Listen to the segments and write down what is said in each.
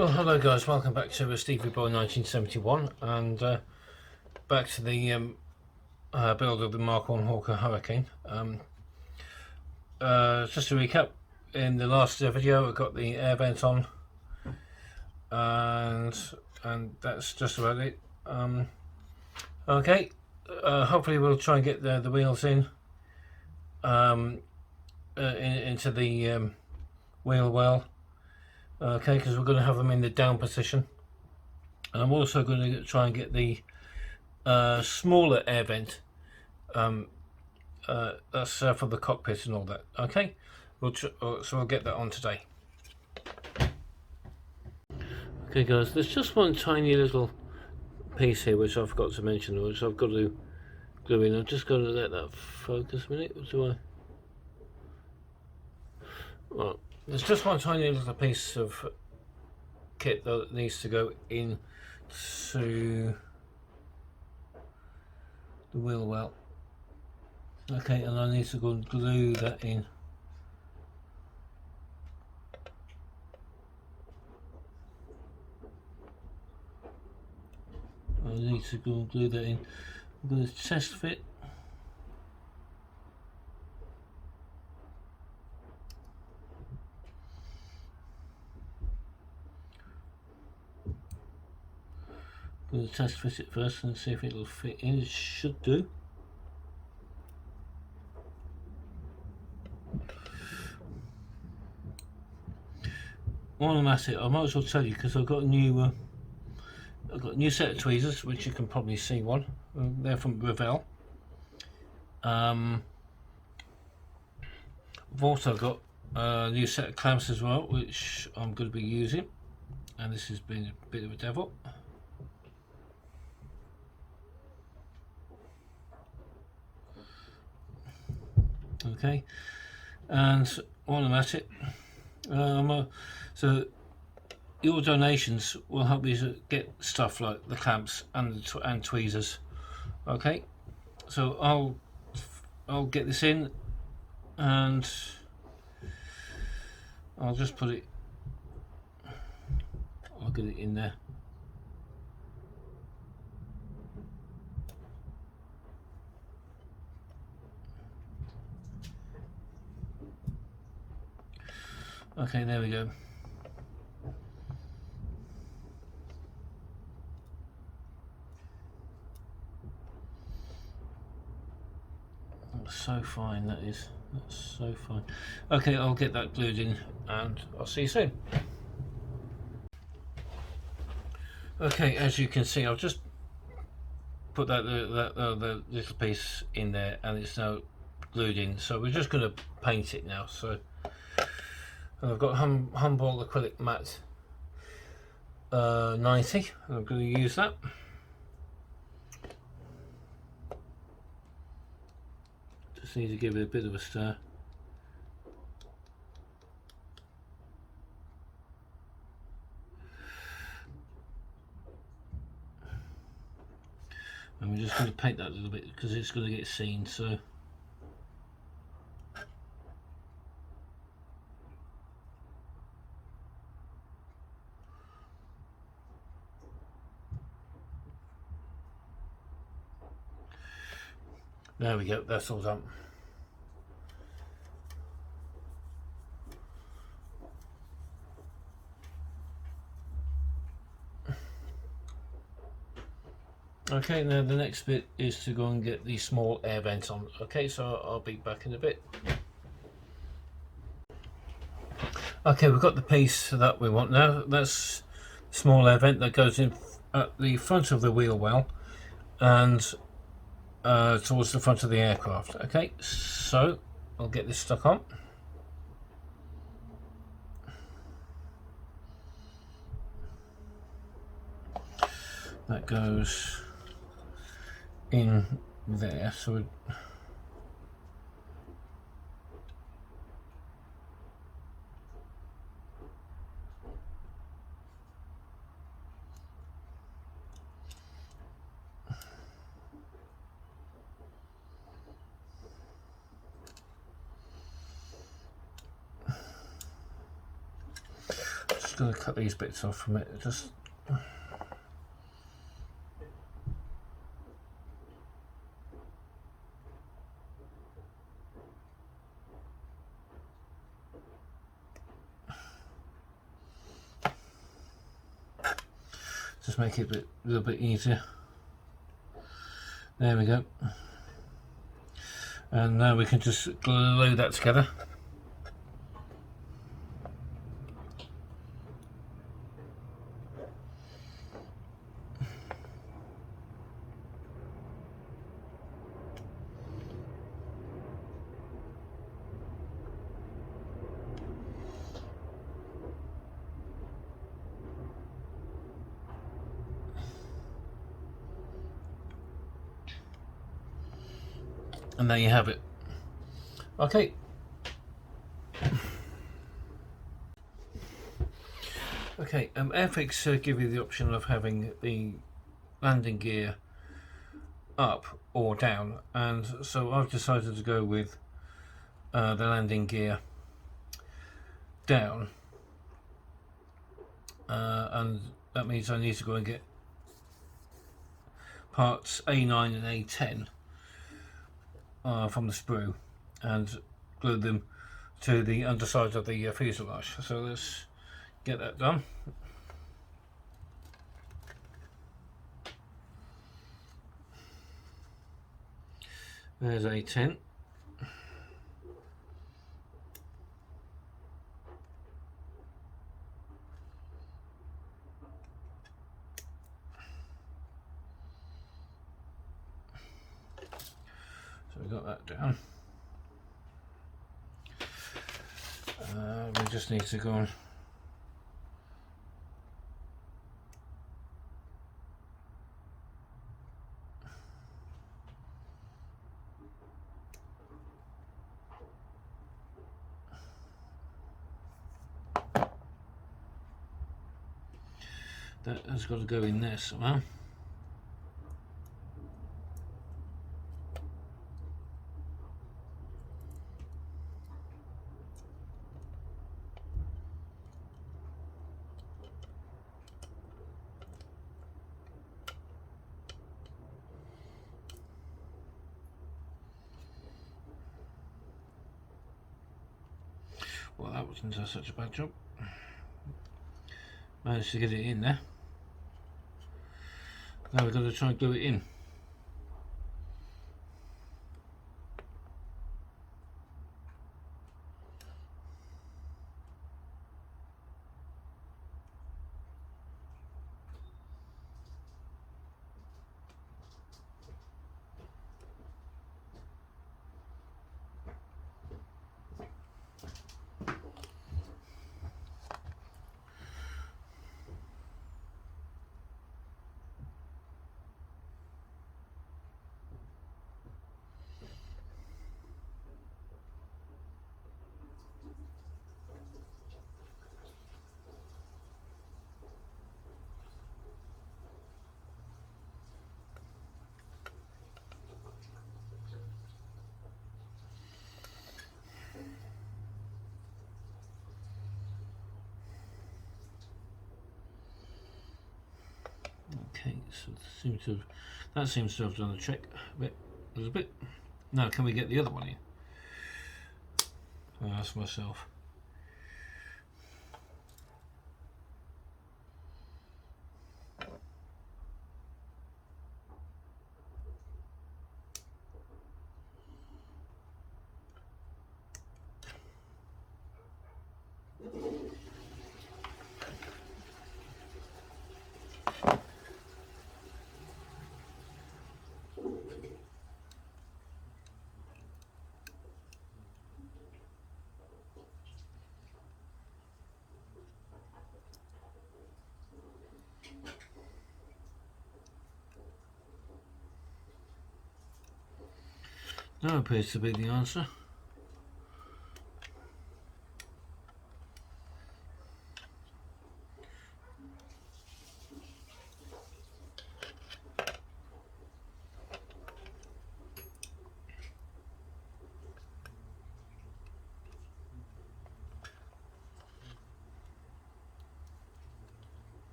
Well, hello guys, welcome back to Stevie Boy 1971 and back to the build of the Mk1 Hawker Hurricane. Just to recap, in the last video I got the air vent on and that's just about it. Okay, hopefully we'll try and get the wheels in into the wheel well. Okay, because we're going to have them in the down position, and I'm also going to try and get the smaller air vent. That's for the cockpit and all that. Okay, so we'll get that on today. Okay, guys, there's just one tiny little piece here which I forgot to mention, which I've got to glue in. I'm just going to let that focus a minute. What do I? Well, there's just one tiny little piece of kit that needs to go in to the wheel well. Okay, and I need to go and glue that in. I need to go and glue that in. I'm going to test fit. I'm going to test fit it first and see if it'll fit in. It should do. While I'm at it, I might as well tell you, because I've got a new set of tweezers, which you can probably see one. They're from Revell. I've also got a new set of clamps as well, which I'm going to be using, and this has been a bit of a devil. Okay, and while I'm at it, so your donations will help me to get stuff like the clamps and tweezers. Okay, so I'll get this in, and I'll just put it. I'll get it in there. Okay, there we go. That's so fine, that is. That's so fine. Okay, I'll get that glued in and I'll see you soon. Okay, as you can see, I've just put that the little piece in there and it's now glued in. So we're just going to paint it now. So I've got Humboldt acrylic matte 90, and I'm going to use that. Just need to give it a bit of a stir. And we're just going to paint that a little bit because it's going to get seen. So there we go, that's all done. Okay, now the next bit is to go and get the small air vent on. Okay, so I'll be back in a bit. Okay, we've got the piece that we want now. That's small air vent that goes in at the front of the wheel well and towards the front of the aircraft. Okay, so I'll get this stuck on. That goes in there, so going to cut these bits off from it. Just make it a little bit easier. There we go. And now we can just glue that together. And there you have it. Okay. Okay, Airfix give you the option of having the landing gear up or down, and so I've decided to go with the landing gear down, and that means I need to go and get parts A9 and A10 from the sprue and glue them to the underside of the fuselage. So let's get that done. There's A10. So we got that down. We just need to go on that has got to go in there somehow. Well, that wasn't such a bad job. Managed to get it in there. Now we've got to try and glue it in. Okay, so that seems to have done the trick a bit, a little bit. Now, can we get the other one in? I ask myself. That appears to be the answer.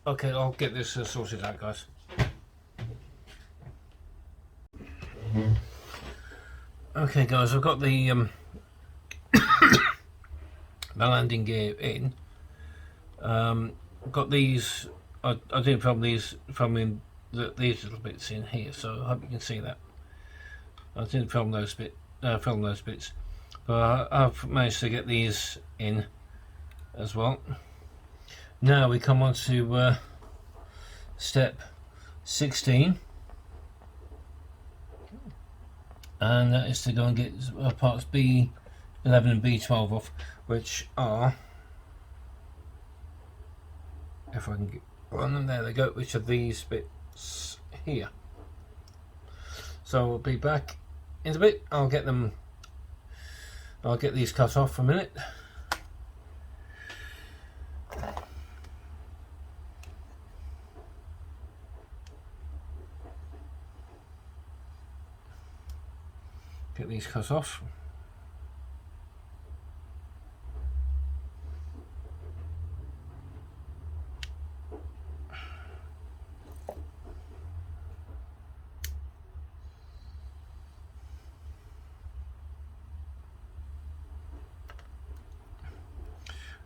Okay, I'll get this sorted out, guys. Okay, guys, I've got the the landing gear in. I've got these. I didn't film these these little bits in here, so I hope you can see that. I didn't film those bits, but I've managed to get these in as well. Now we come on to step 16, and that is to go and get parts B11 and B12 off, which are, if I can get on them, there they go, which are these bits here. So we'll be back in a bit. I'll get these cut off for a minute. Get these cut off.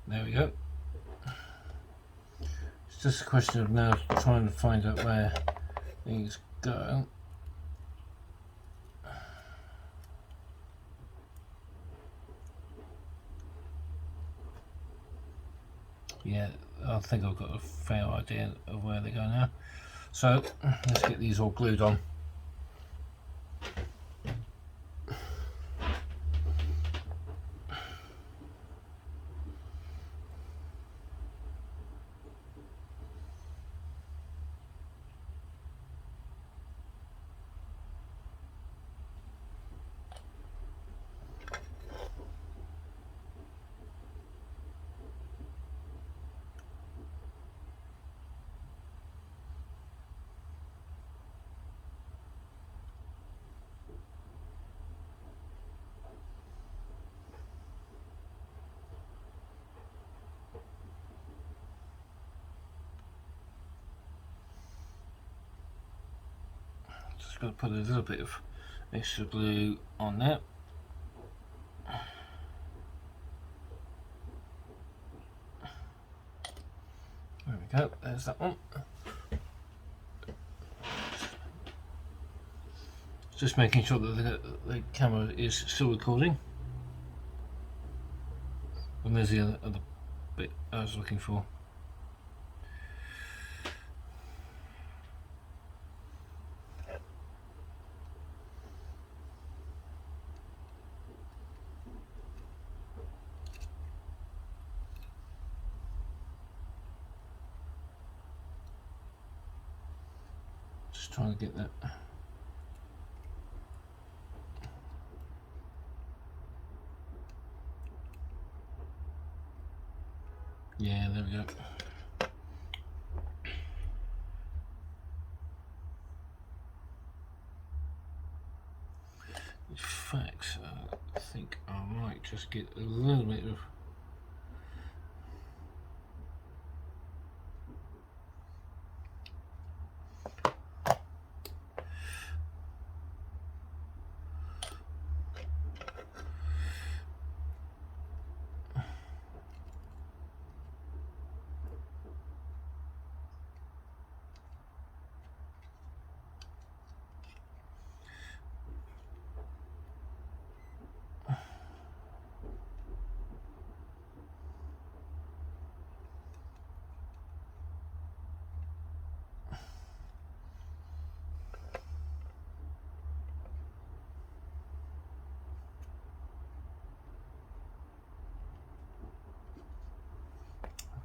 There we go. It's just a question of now trying to find out where these go. Yeah, I think I've got a fair idea of where they go now. So let's get these all glued on. Just got to put a little bit of extra glue on there. There we go, there's that one. Just making sure that the camera is still recording. And there's the other bit I was looking for. Just trying to get that. Yeah, there we go. In fact, I think I might just get a little bit of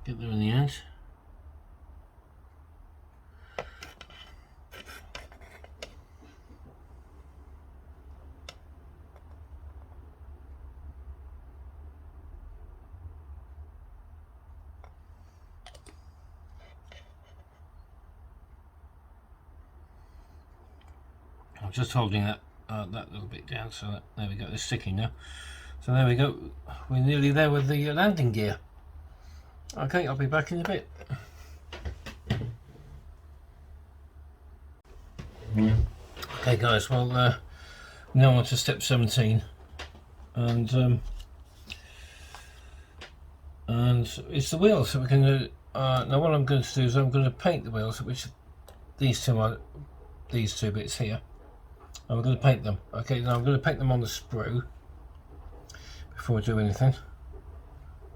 get there in the end. I'm just holding that little bit down, so that, there we go, it's sticking now. So there we go, we're nearly there with the landing gear. Okay, I'll be back in a bit. Okay guys, well now on to step 17, and it's the wheels. So we're going to now what I'm going to do is I'm going to paint the wheels, which these two bits here, and we're going to paint them. Okay, now I'm going to paint them on the sprue before I do anything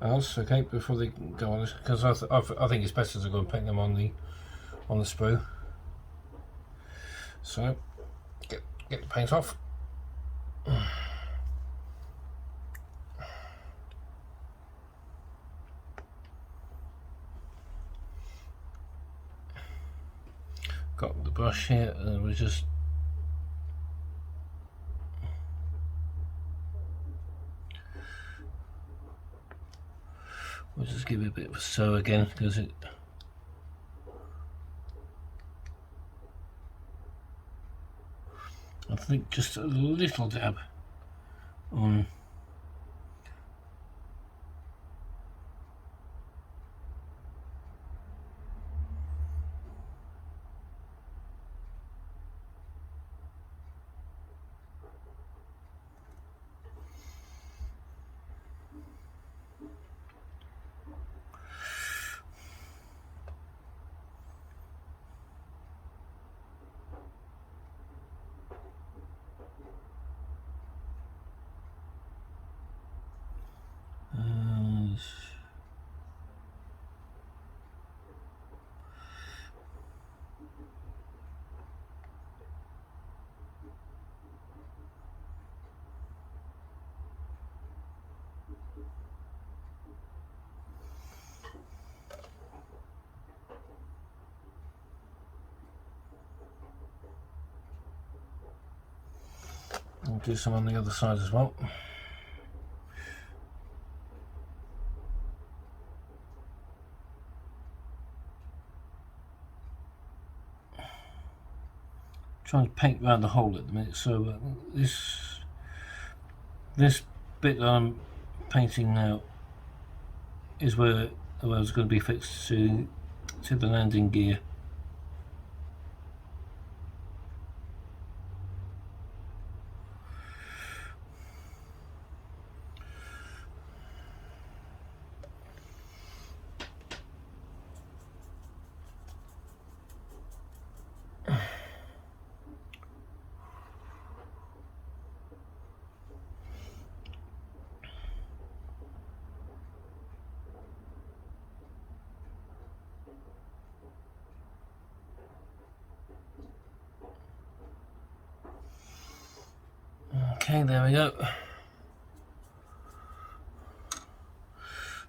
else. Okay, before they go on, because I think it's better to go and paint them on the sprue. So get the paint off. Got the brush here, and we'll just give it a bit of a stir again, because I think just a little dab on. I'll do some on the other side as well. Trying to paint around the hole at the minute, so this bit that I'm painting now is where the wheel's going to be fixed to the landing gear. Okay, there we go.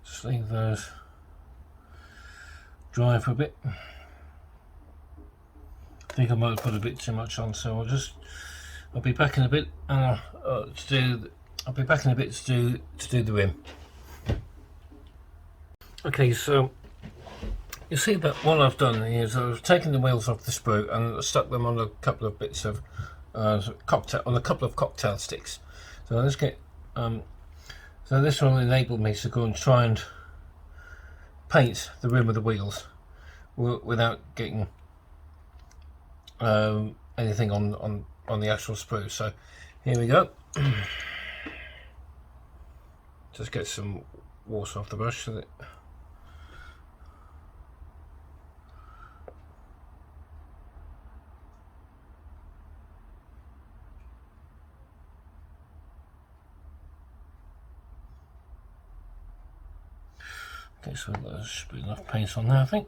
Just leave those dry for a bit. I think I might have put a bit too much on, so I'll be back in a bit to do the rim. Okay, so you see that what I've done is I've taken the wheels off the sprue and stuck them on a couple of bits of cocktail sticks. So let's get so this will enable me to go and try and paint the rim of the wheels without getting anything on the actual sprue. So here we go. Just get some water off the brush so that okay, so there should be enough paint on there, I think.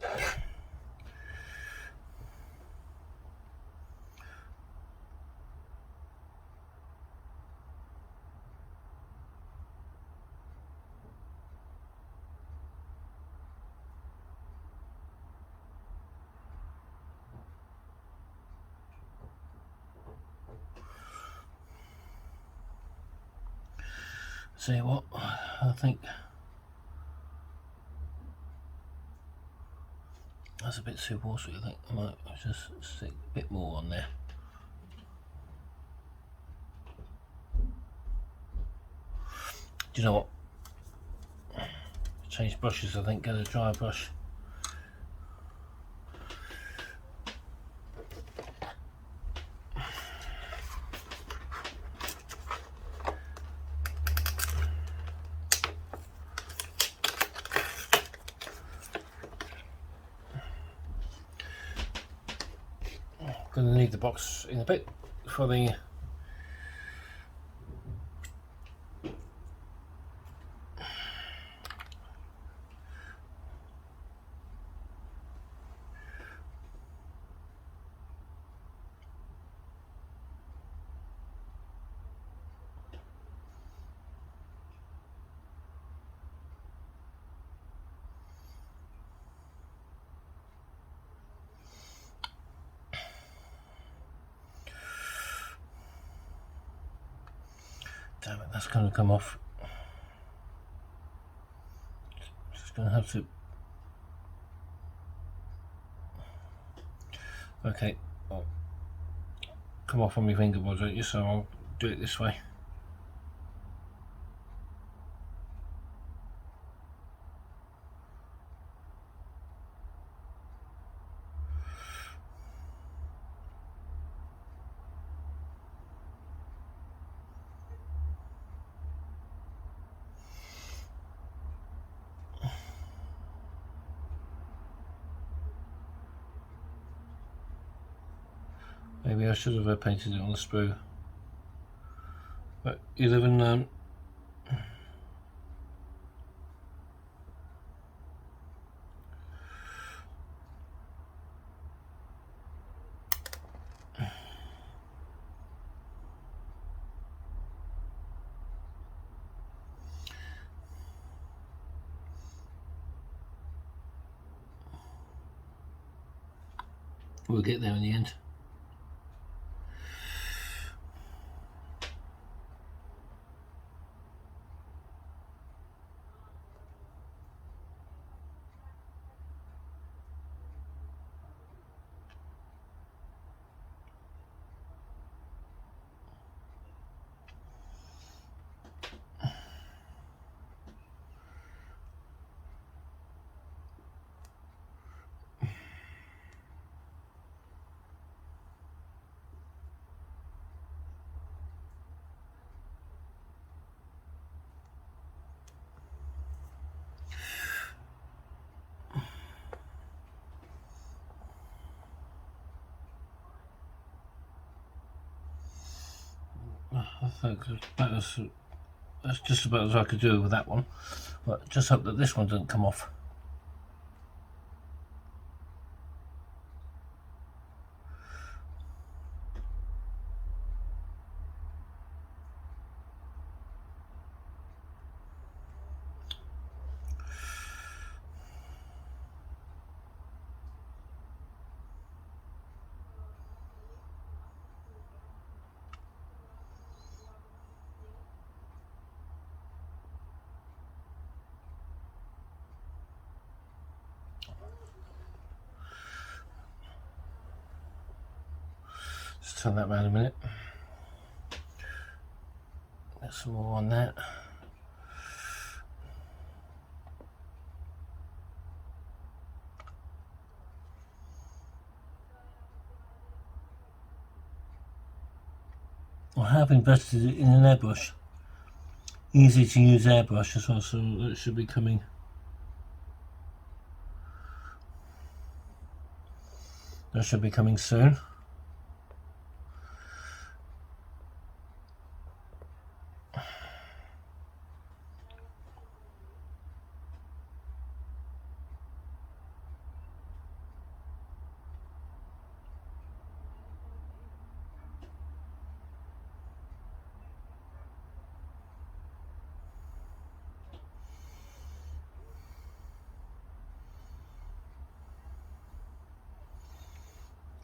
See what, I think that's a bit too watery. I think I might just stick a bit more on there. Do you know what? Change brushes, I think, get a dry brush. going to need the box in a bit for the damn it, that's going to come off. Just going to have to. Okay, well, come off on my fingerboard, don't you? So I'll do it this way. Maybe I should have painted it on the sprue, but you live and learn. We'll get there in the end. I think that's just about as I could do with that one, but just hope that this one doesn't come off. Just turn that around a minute. Get some more on that. I have invested in an airbrush. Easy to use airbrush as well, so it should be coming. That should be coming soon.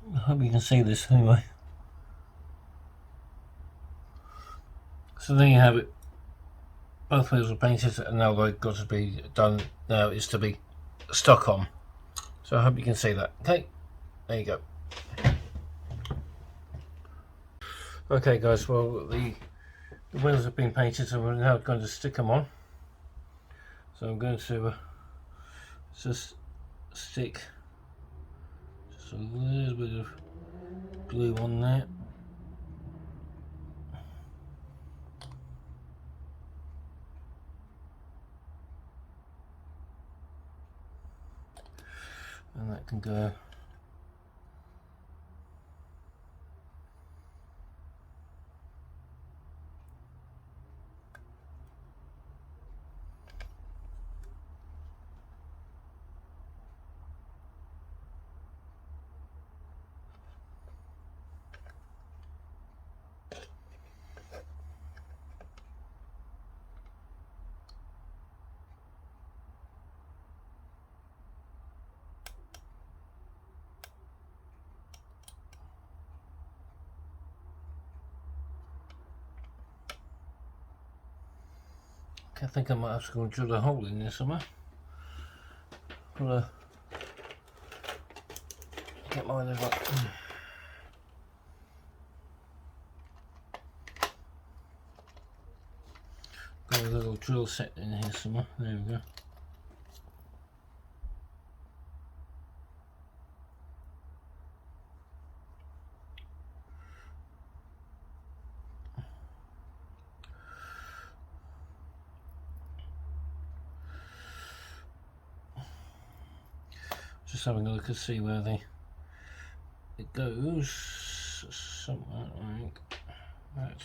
I hope you can see this anyway. So there you have it. Both wheels are painted and now they've got to be done. Now is to be stuck on. So I hope you can see that. Okay, there you go. Okay guys, well the wheels have been painted, so we're now going to stick them on. So I'm going to just stick just a little bit of glue on there. And that can go I think I might have to go and drill a hole in there somewhere. Get my level up. Got a little drill set in here somewhere. There we go. Just having a look and see where it goes. Somewhere like that.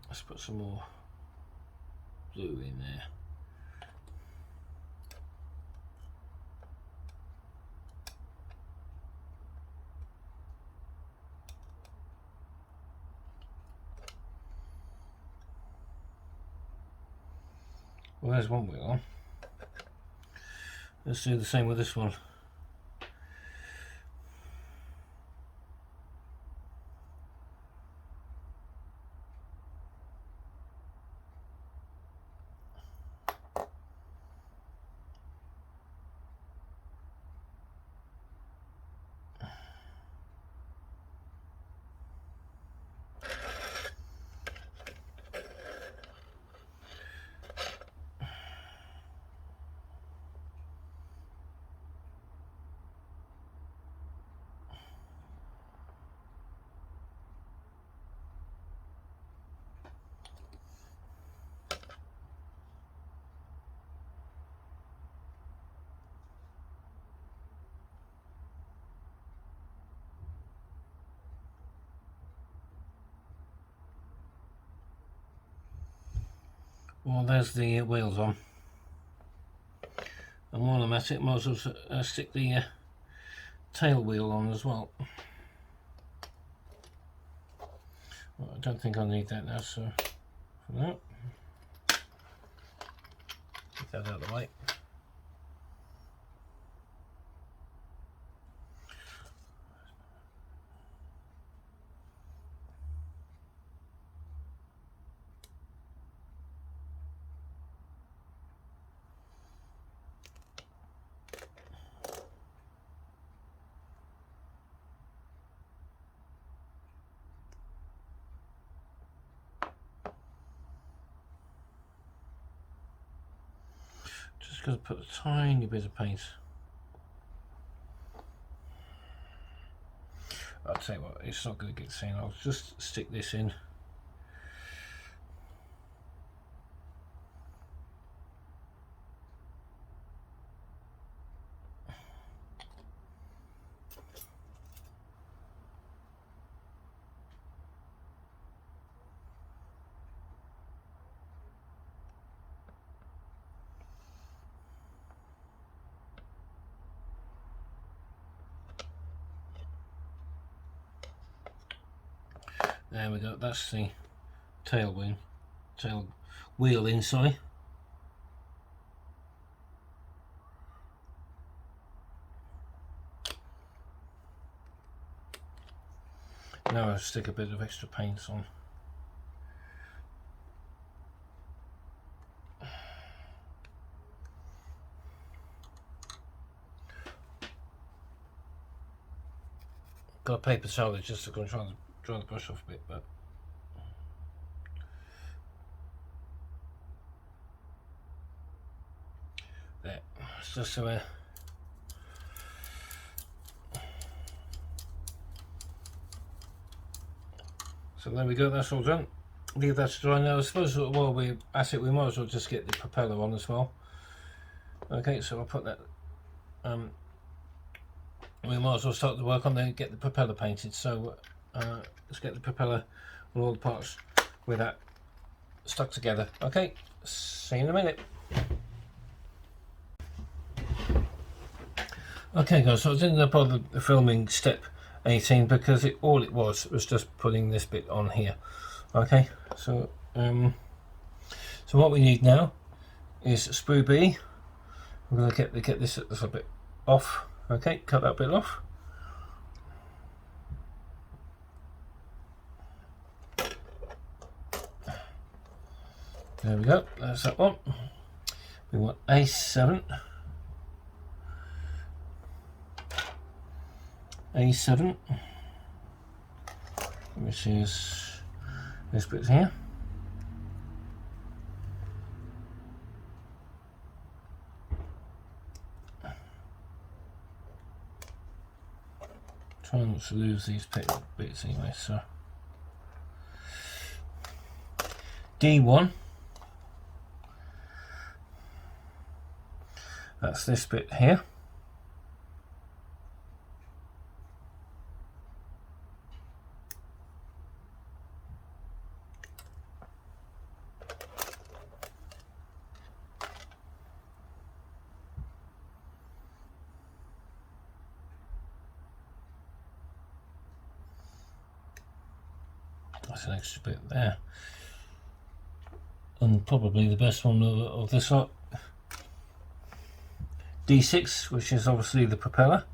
Let's put some more blue in there. Well, there's one wheel on. Let's do the same with this one. Well, there's the wheels on. And while I'm at it, might as well stick the tail wheel on as well. Well, I don't think I need that now, so for that, get that out of the way. Just going to put a tiny bit of paint. I'll tell you what, it's not going to get seen. I'll just stick this in. There we go, that's the tail wheel in, sorry. Now I'll stick a bit of extra paint on. Got a paper towel just to try and dry the brush off a bit, but there. It's just so so there we go. That's all done. Leave that to dry now. I suppose while we're at it, we might as well just get the propeller on as well. Okay, so I'll put that. We might as well start the work on there, get the propeller painted. So let's get the propeller and all the parts with that stuck together. Okay, see you in a minute. Okay guys, so I didn't bother filming step 18 because all it was just putting this bit on here. Okay, so so what we need now is sprue B. I'm going to get this a little bit off. Okay, cut that bit off. There we go, that's that one. We want A7. A7, which is this bit here. Try not to lose these bits anyway, so. D1, that's this bit here. That's an extra bit there. And probably the best one of this lot, D6, which is obviously the propeller.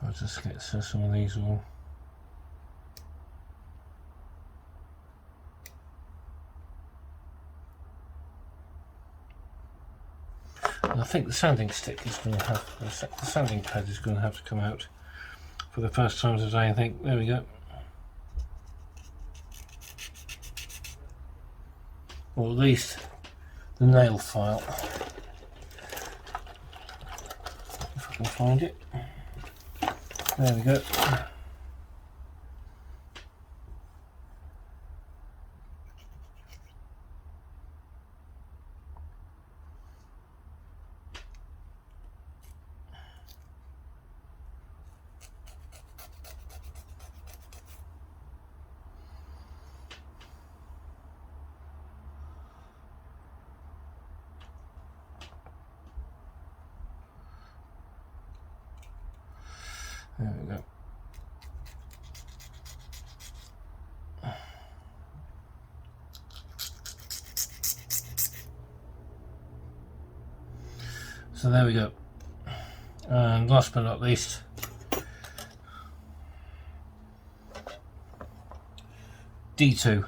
I'll just get some of these all. And I think the sanding stick is going to have, the sanding pad is going to have to come out for the first time today, I think. There we go. Or at least the nail file, if I can find it. There we go. There we go. So there we go. And last but not least, D2.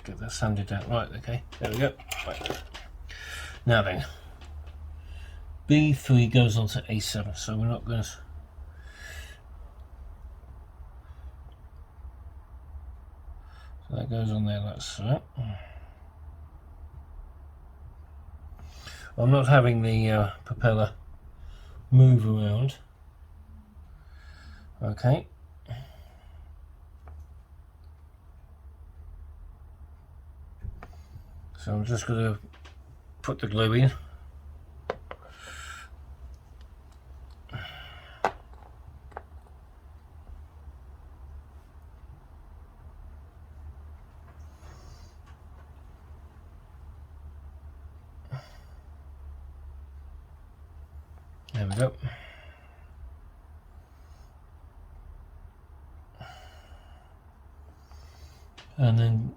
Get that sanded out. Right, okay, there we go. Right. Now then, B3 goes on to A7, so we're not going to. So that goes on there, that's that. I'm not having the propeller move around. Okay. So I'm just going to put the glue in. There we go. And then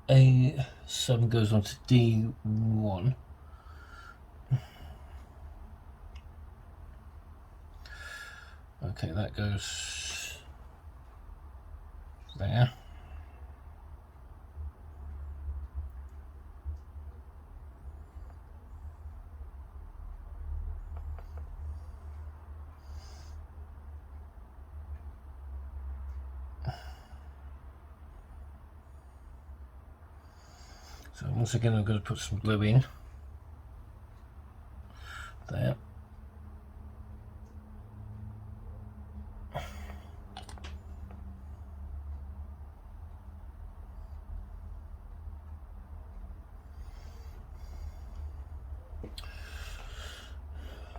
A7 goes on to D1. Okay, that goes there. So once again I'm going to put some glue in there.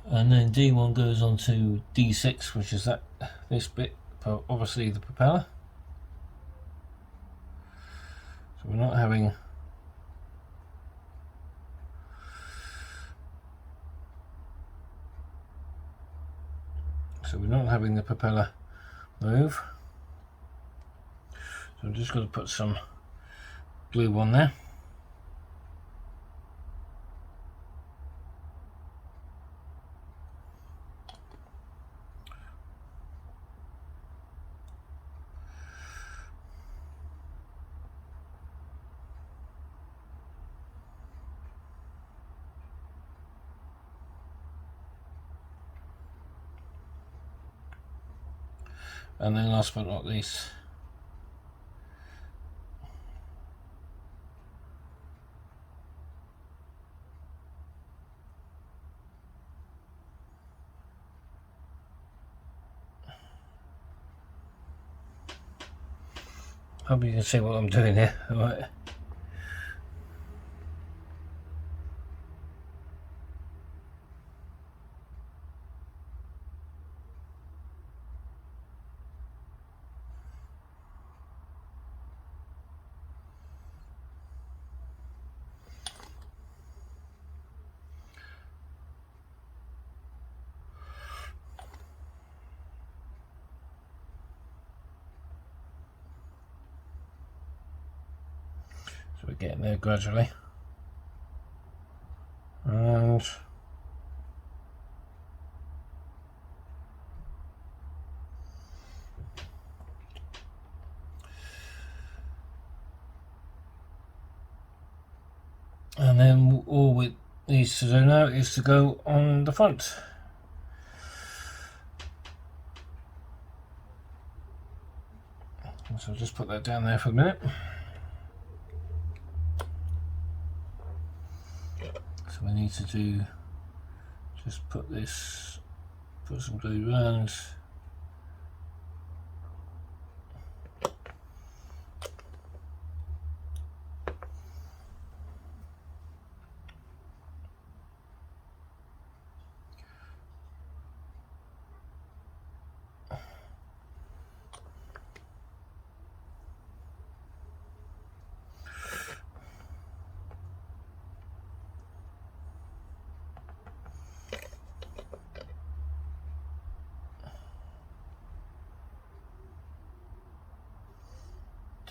and then D1 goes on to D6, which is this bit, obviously the propeller. So we're not having the propeller move. So I'm just going to put some glue on there. And then last but not least, hope you can see what I'm doing here. All right. So we're getting there gradually. And then all it needs to do now is to go on the front. So I'll just put that down there for a minute. So we need to just put some glue around.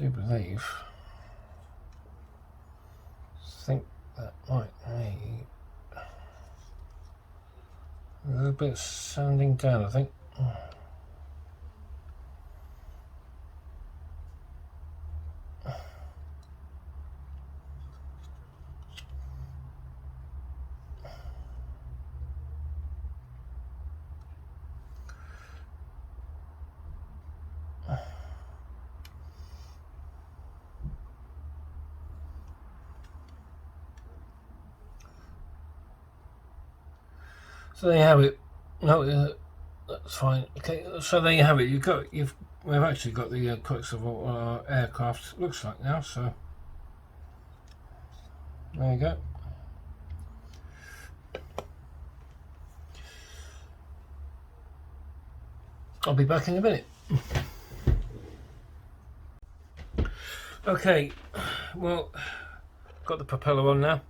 I think that might need a little bit of sanding down, I think. So there you have it. No, that's fine. Okay, so there you have it. We've actually got the crux of what our aircraft looks like now. So there you go. I'll be back in a minute. Okay, well, got the propeller on now,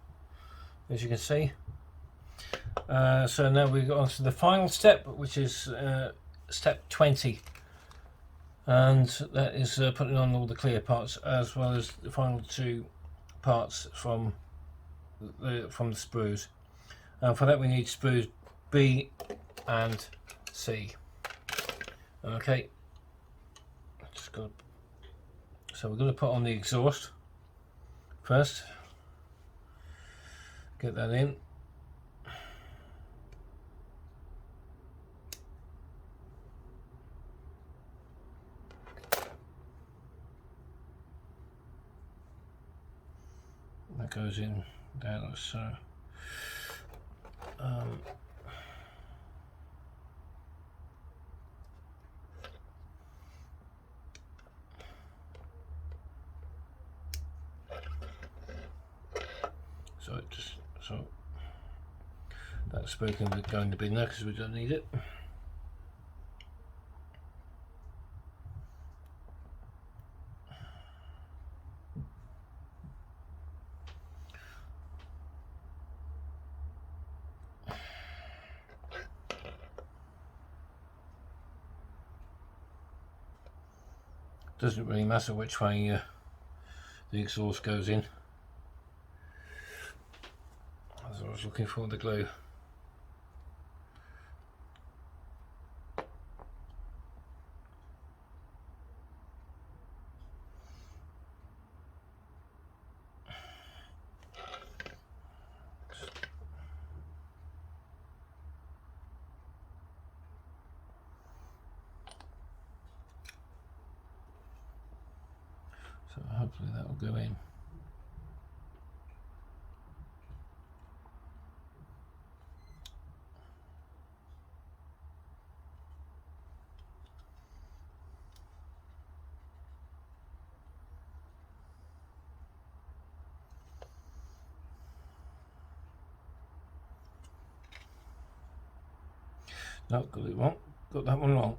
as you can see. So now we got on to the final step, which is step 20, and that is putting on all the clear parts as well as the final two parts from the sprues. And for that we need sprues B and C. Okay, so we're going to put on the exhaust first. Get that in. That goes in there like so. That sprue can go in the bin there because we don't need it. Doesn't really matter which way the exhaust goes in. As I was looking for the glue. So hopefully that will go in. No, got it wrong. Got that one wrong.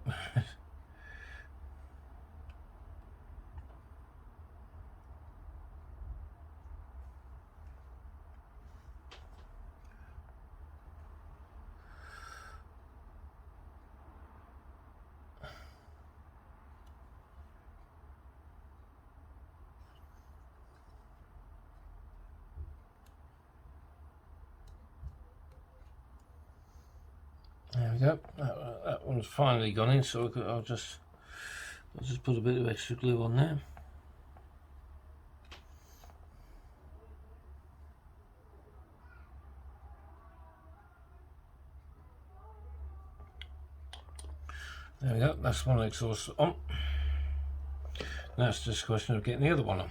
There we go. That one's finally gone in, so I'll just put a bit of extra glue on there. There we go. That's one exhaust on. Now it's just a question of getting the other one on.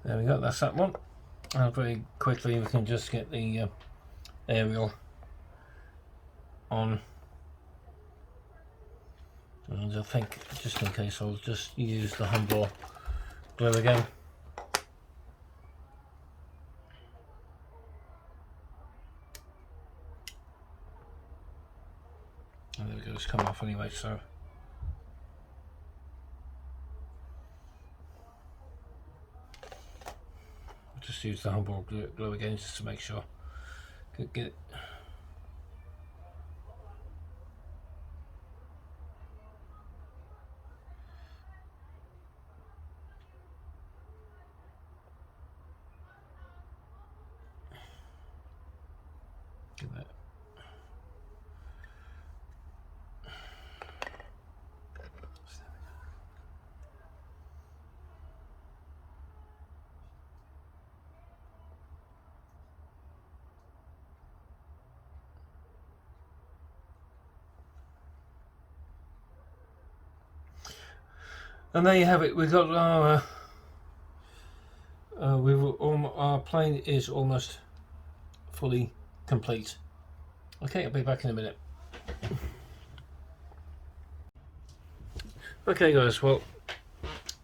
There we go, that's that one. And very quickly we can just get the aerial on. And I think, just in case, I'll just use the Humble glue again. And there we go, it's come off anyway, so. Just use the Humble glue again just to make sure. Get it. Get that. And there you have it. We've got our our plane is almost fully complete. Okay, I'll be back in a minute. Okay, guys. Well,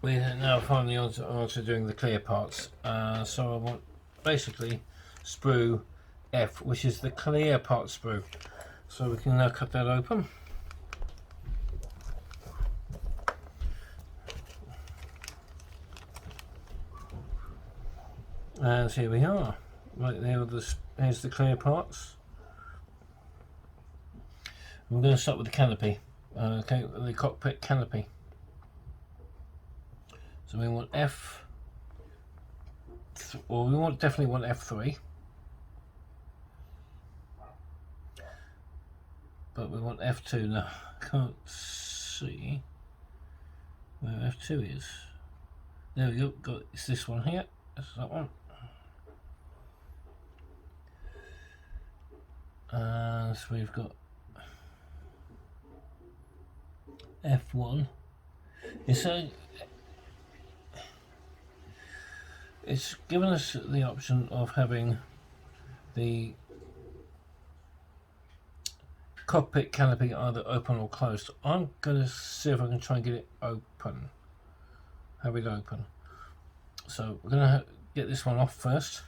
we're now finally on to doing the clear parts. So I want basically sprue F, which is the clear part sprue. So we can now cut that open. And here we are. Right there, here's the clear parts. We're going to start with the canopy. Okay, the cockpit canopy. So we want definitely want F3. But we want F2 now. I can't see where F2 is. There we go. It's this one here. That's that one. And so we've got F1. It's given us the option of having the cockpit canopy either open or closed. I'm going to see if I can try and get it open. Have it open. So we're going to get this one off first.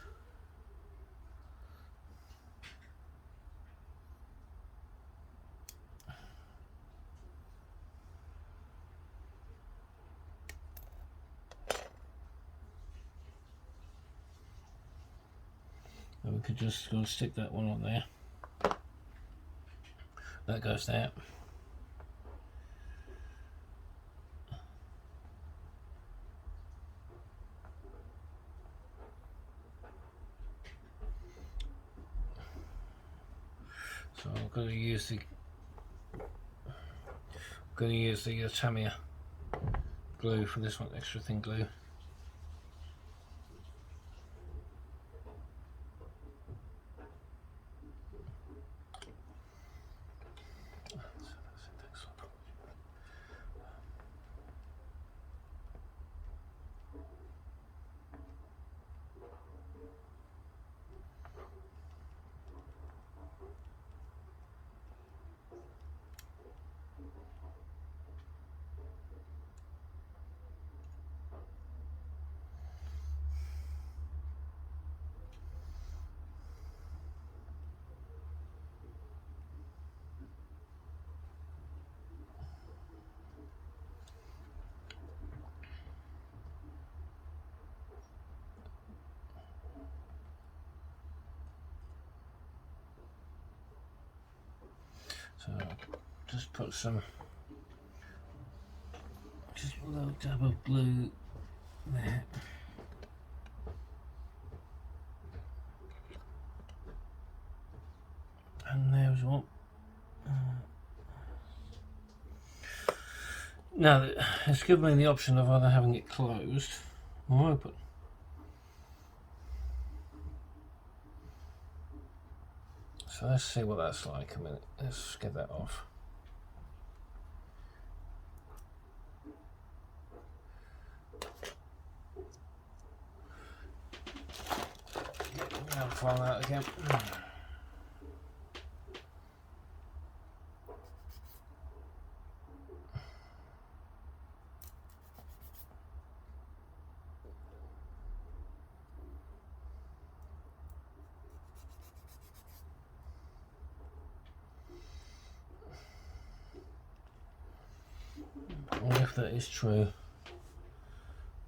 And we could just go and stick that one on there. That goes there. So I'm going to use the Tamiya glue for this one, extra thin glue. So just put just a little dab of glue there. And there's one. Now it's given me the option of either having it closed or open. So let's see what that's like a minute. Let's get that off. I'll file that again. Well, if that is true,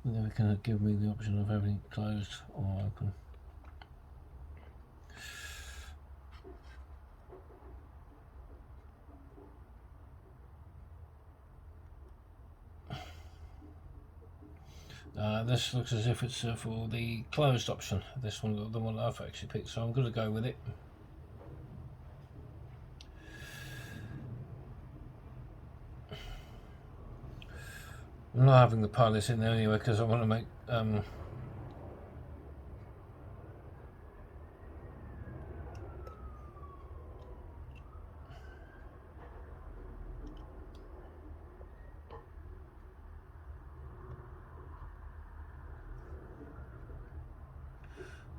then it can give me the option of having it closed or open. This looks as if it's for the closed option. This one, the one I've actually picked, so I'm going to go with it. I'm not having the pilots in there anyway because I want to make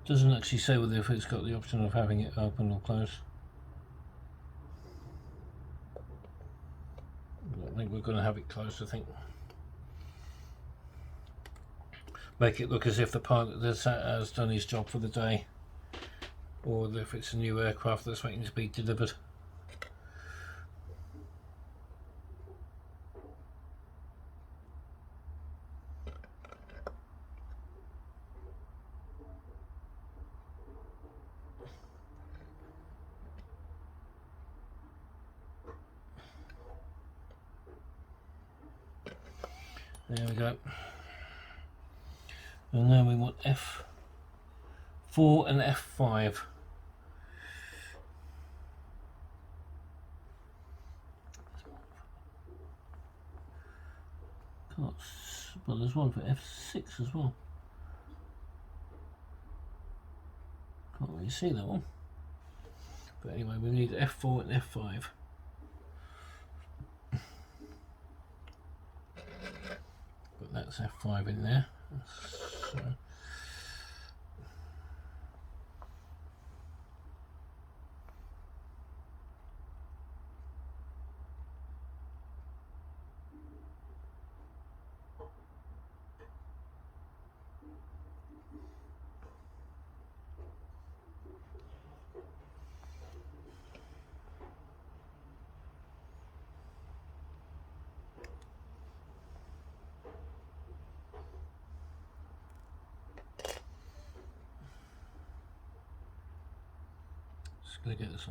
doesn't actually say whether if it's got the option of having it open or closed. I think we're going to have it closed, I think. Make it look as if the pilot has done his job for the day, or if it's a new aircraft that's waiting to be delivered. There we go. And now we want F4 and F5. Well, there's one for F6 as well. Can't really see that one. But anyway, we need F4 and F5. that's F5 in there. So, just going to get this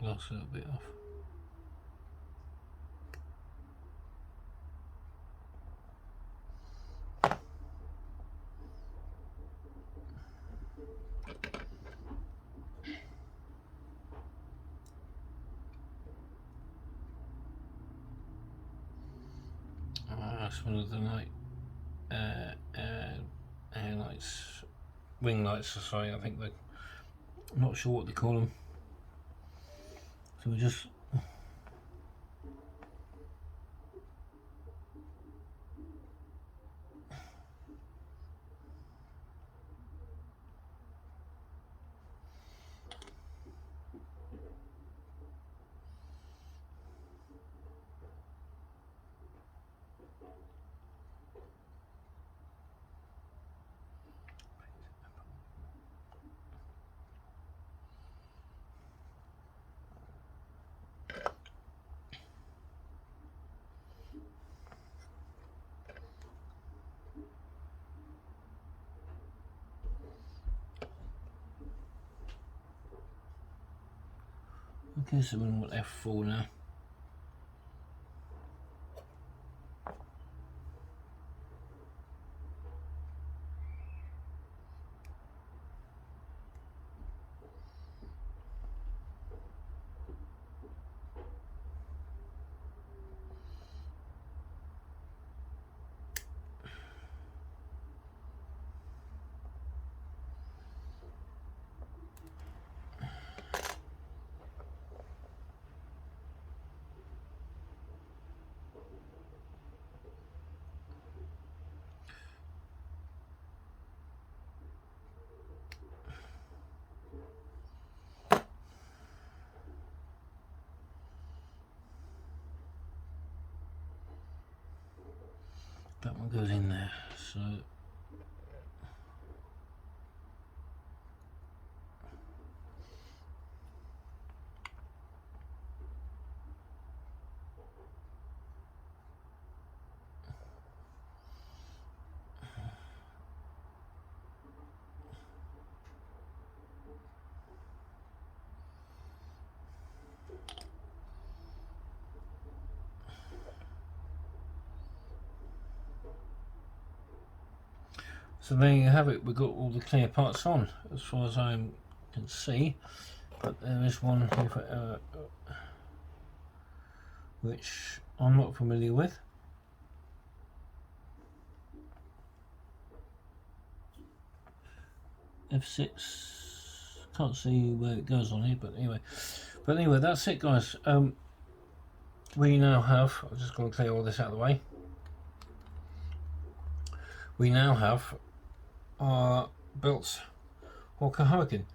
last little bit off. That's one of the air lights, wing lights, sorry, I think I'm not sure what they call them. So we just okay, so we're on F4 now. That one goes in there, so there you have it. We've got all the clear parts on, as far as I can see. But there is one here which I'm not familiar with. F6. Can't see where it goes on here, but anyway, that's it, guys. We now have. I'm just going to clear all this out of the way. We now have our built Hawker Hurricane.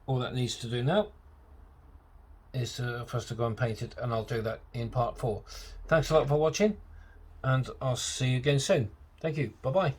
All that needs to do now is for us to go and paint it, and I'll do that in part 4. Thanks a lot for watching, and I'll see you again soon. Thank you. Bye bye.